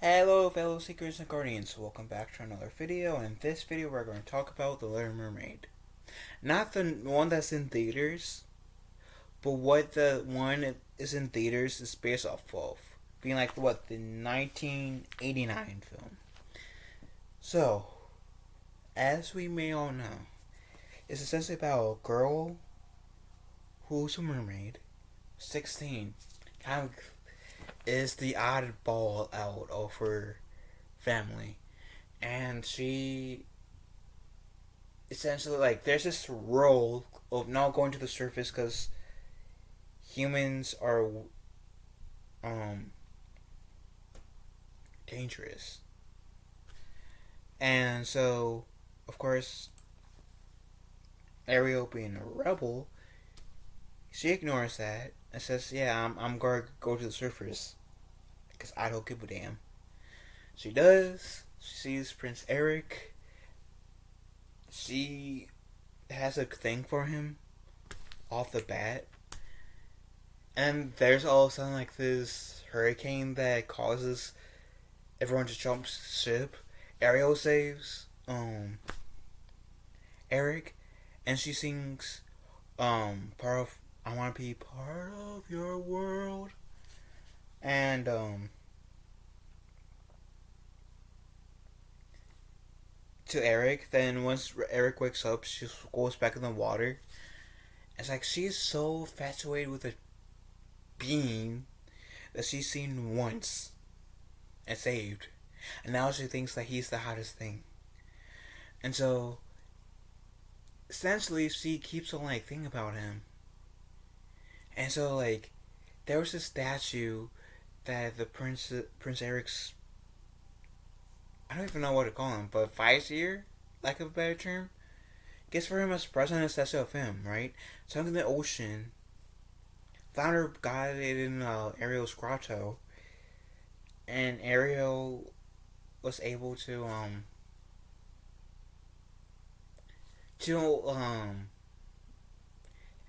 Hello fellow seekers and guardians, welcome back to another video, and in this video we're going to talk about The Little Mermaid. Not the one that's in theaters, but what the one that is in theaters is based off of. Being like, the 1989 film. So, as we may all know, it's essentially about a girl who's a mermaid, 16, kind of is the oddball out of her family. And she essentially, like, there's this rule of not going to the surface because humans are um dangerous. And so, of course, Ariel, being a rebel, she ignores that and says, "Yeah, I'm going to go to the surface because I don't give a damn." She does. She sees Prince Eric. She has a thing for him off the bat. And there's all of a sudden like this hurricane that causes everyone to jump ship. Ariel saves Eric, and she sings part of "I Wanna Be Part of Your World." And to Eric, then once Eric wakes up, she goes back in the water. It's like she's so infatuated with a being that she's seen once and saved, and now she thinks that he's the hottest thing. And so essentially she keeps on like thinking about him. And so like there was this statue that the Prince Eric's, I don't even know what to call him, but vizier, lack of a better term, gets for him as present, a statue of him, right? Sunk in the ocean. Flounder got it in Ariel's grotto, and Ariel was able to to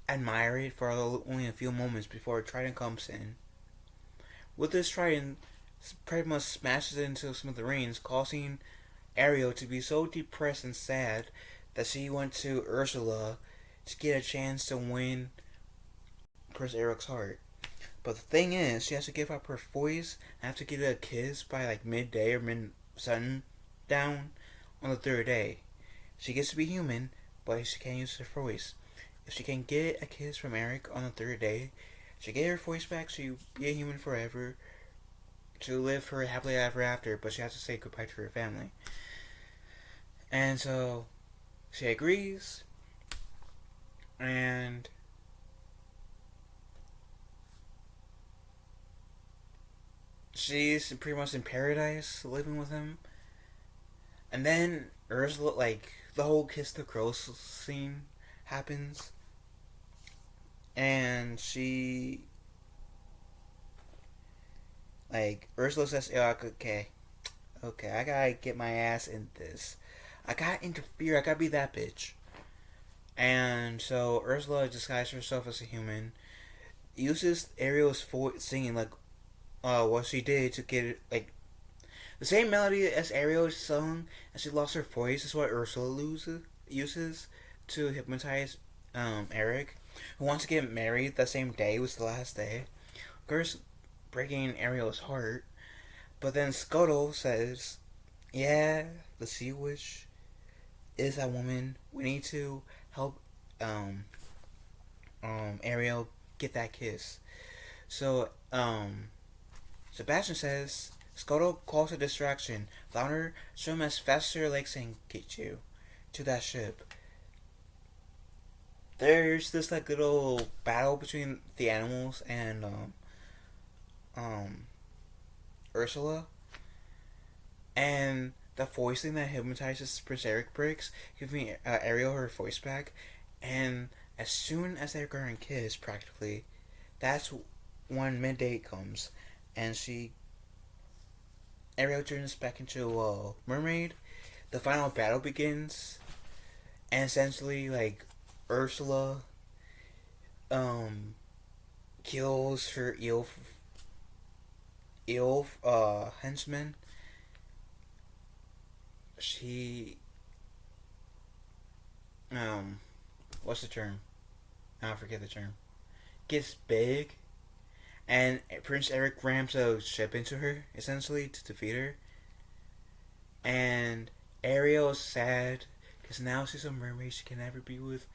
admire it for only a few moments before Trident comes in. With this Trident, pretty much smashes it into smithereens, causing Ariel to be so depressed and sad that she went to Ursula to get a chance to win Prince Eric's heart. But the thing is, she has to give up her voice and have to get a kiss by like midday or mid sundown on the third day. She gets to be human, but she can't use her voice. If she can get a kiss from Eric on the third day, she get her voice back, she'll be a human forever, to live her happily ever after, but she has to say goodbye to her family. And so she agrees, and she's pretty much in paradise living with him. And then Ursula, like, the whole kiss the crow scene happens, and she, like, Ursula says, "Oh, okay, I gotta get my ass in this. I gotta interfere. I gotta be that bitch." And so Ursula disguises herself as a human, uses Ariel's voice singing, like, what she did to get it, like, the same melody as Ariel sung, and she lost her voice is what Ursula uses to hypnotize Eric, who wants to get married that same day. Was the last day. Of course, breaking Ariel's heart. But then Scuttle says, "Yeah, the Sea Witch is that woman. We need to help Ariel get that kiss." So Sebastian says, "Scuttle calls a distraction. Flounder, swim as fast as your legs can get you to that ship." There's this like little battle between the animals and um, Ursula, and the voicing that hypnotizes Prince Eric breaks, giving Ariel her voice back. And as soon as they're going to kiss, practically, that's when midday comes, and Ariel turns back into a mermaid. The final battle begins, and essentially, like, Ursula kills her eel ill henchman, she um what's the term? I forget the term. Gets big, and Prince Eric rams a ship into her essentially to defeat her. And Ariel is sad because now she's a mermaid. She can never be with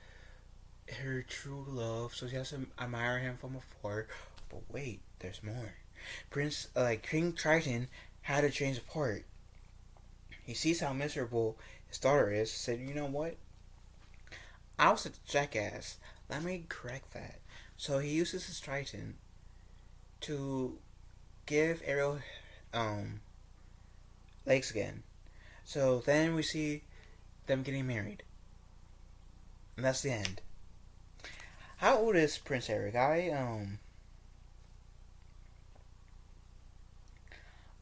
her true love, so she has to admire him from afar. But wait, there's more. King Triton had a change of heart. He sees how miserable his daughter is. Said, "You know what? I was a jackass. Let me correct that." So he uses his Triton to give Ariel legs again. So then we see them getting married, and that's the end. How old is Prince Eric? I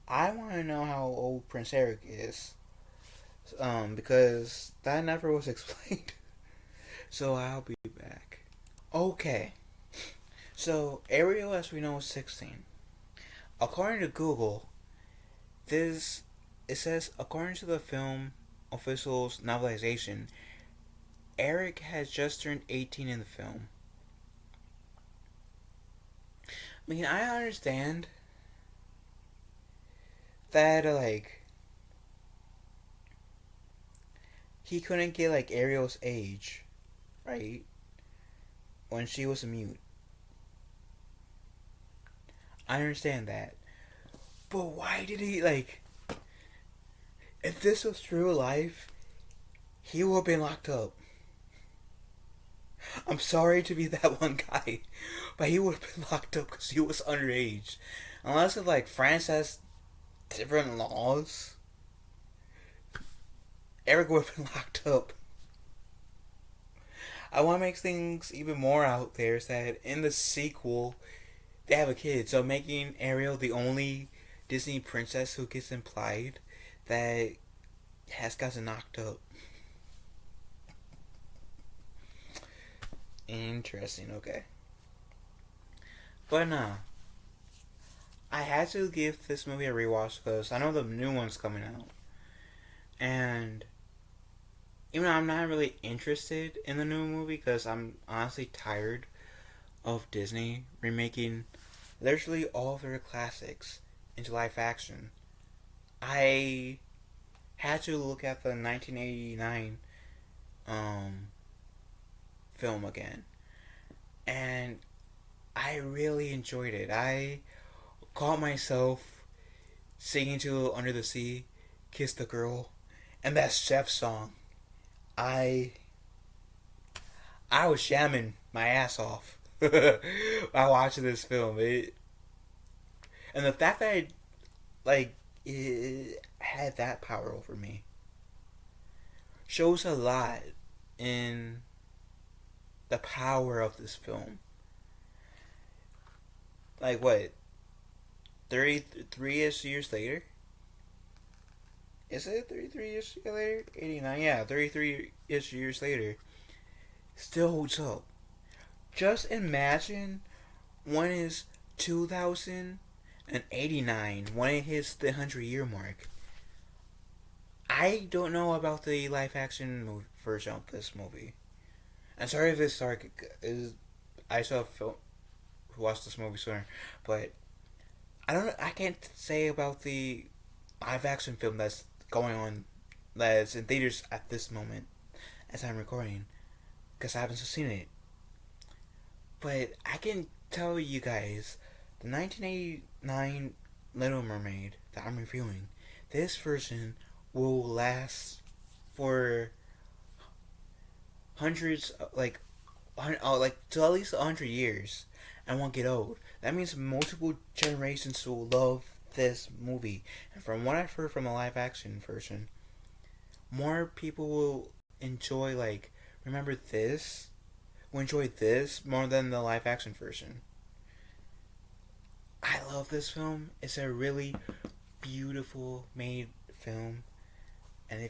want to know how old Prince Eric is, because that never was explained. So I'll be back. Okay, so Ariel, as we know, is 16. According to Google, this it says according to the film official's novelization, Eric has just turned 18 in the film. I mean, I understand that he couldn't get Ariel's age, right? When she was a mute. I understand that. But why did he if this was true life, he would have been locked up. I'm sorry to be that one guy, but he would have been locked up because he was underage. Unless if France has different laws, Eric would have been locked up. I want to make things even more out there is that in the sequel, they have a kid, so making Ariel the only Disney princess who gets implied that has gotten knocked up. Interesting, okay. But nah, I had to give this movie a rewatch because I know the new one's coming out. And even though I'm not really interested in the new movie because I'm honestly tired of Disney remaking literally all of their classics into live action, I had to look at the 1989 film again. And I really enjoyed it. I caught myself singing to Under the Sea, Kiss the Girl, and that chef song. I was jamming my ass off while watching this film. And the fact that it had that power over me shows a lot in the power of this film. What? 33-ish years later? Is it 33 years later? 89, yeah, 33-ish years later. Still holds up. Just imagine when is 2089, when it hits the 100-year mark. I don't know about the live action version of this movie. I'm sorry if this is. I saw watched this movie sooner, but I can't say about the live action film that's going on, that's in theaters at this moment as I'm recording, because I haven't seen it. But I can tell you guys, the 1989 Little Mermaid that I'm reviewing, this version will last for hundreds, to at least 100 years, and won't get old. That means multiple generations will love this movie. And from what I've heard from a live action version, more people will enjoy, remember this, will enjoy this more than the live action version. I love this film. It's a really beautiful made film. And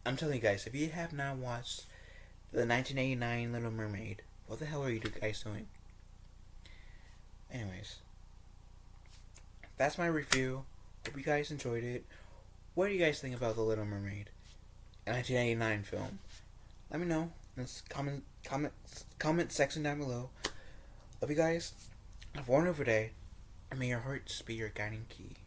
I'm telling you guys, if you have not watched the 1989 Little Mermaid, what the hell are you guys doing? Anyways, that's my review. Hope you guys enjoyed it. What do you guys think about The Little Mermaid, a 1989 film? Let me know in the comment section down below. Love you guys. Have a wonderful day, and may your hearts be your guiding key.